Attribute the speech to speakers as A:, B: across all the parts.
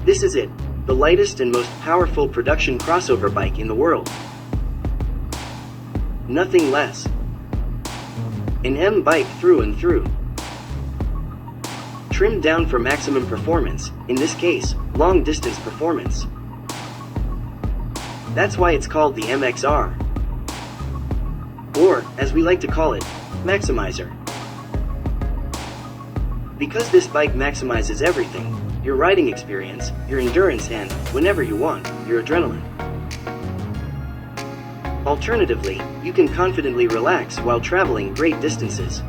A: This is it, the lightest and most powerful production crossover bike in the world. Nothing less. An M bike through and through. Trimmed down for maximum performance, in this case, long-distance performance. That's why it's called the MXR. Or, as we like to call it, Maximizer. Because this bike maximizes everything, your riding experience, your endurance and, whenever you want, your adrenaline. Alternatively, you can confidently relax while traveling great distances.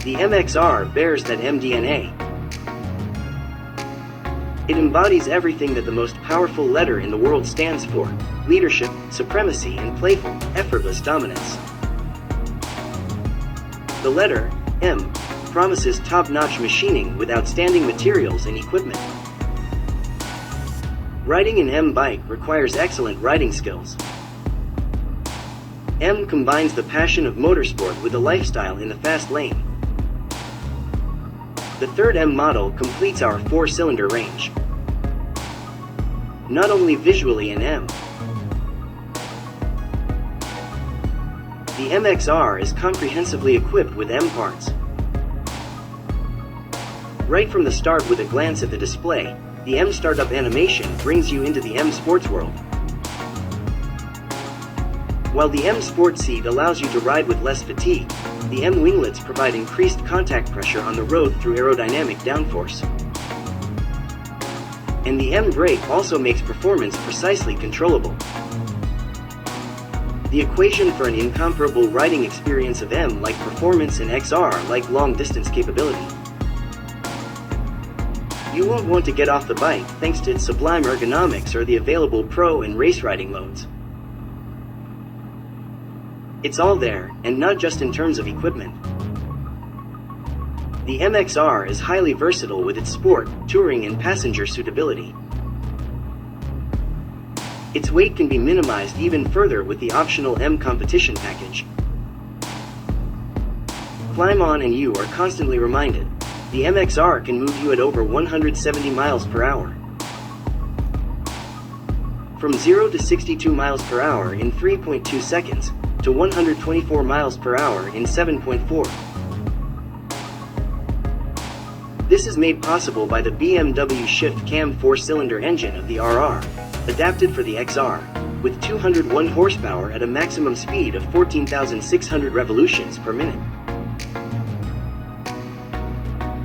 A: The MXR bears that MDNA. It embodies everything that the most powerful letter in the world stands for: leadership, supremacy, and playful, effortless dominance. The letter M promises top-notch machining with outstanding materials and equipment. Riding an M bike requires excellent riding skills. M combines the passion of motorsport with a lifestyle in the fast lane. The third M model completes our 4-cylinder range. Not only visually an M, the MXR is comprehensively equipped with M parts. Right from the start, with a glance at the display, the M startup animation brings you into the M Sports world. While the M Sport seat allows you to ride with less fatigue, the M winglets provide increased contact pressure on the road through aerodynamic downforce. And the M brake also makes performance precisely controllable. The equation for an incomparable riding experience of M like performance and XR like long-distance capability. You won't want to get off the bike thanks to its sublime ergonomics or the available pro and race riding modes. It's all there, and not just in terms of equipment. The MXR is highly versatile with its sport, touring, and passenger suitability. Its weight can be minimized even further with the optional M competition package. Climb on and you are constantly reminded, the MXR can move you at over 170 miles per hour. From 0 to 62 miles per hour in 3.2 seconds, to 124 miles per hour in 7.4. This is made possible by the BMW Shift Cam 4-cylinder engine of the RR, adapted for the XR, with 201 horsepower at a maximum speed of 14,600 revolutions per minute.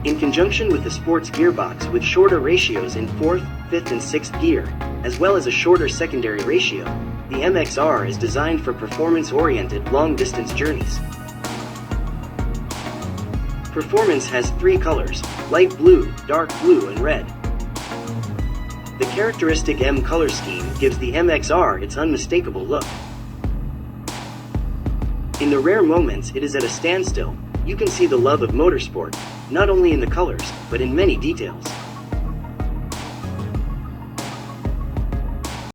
A: In conjunction with the sports gearbox with shorter ratios in 4th, 5th, and 6th gear, as well as a shorter secondary ratio, the MXR is designed for performance-oriented long-distance journeys. Performance has 3 colors: light blue, dark blue, and red. The characteristic M color scheme gives the MXR its unmistakable look. In the rare moments it is at a standstill, you can see the love of motorsport, not only in the colors, but in many details.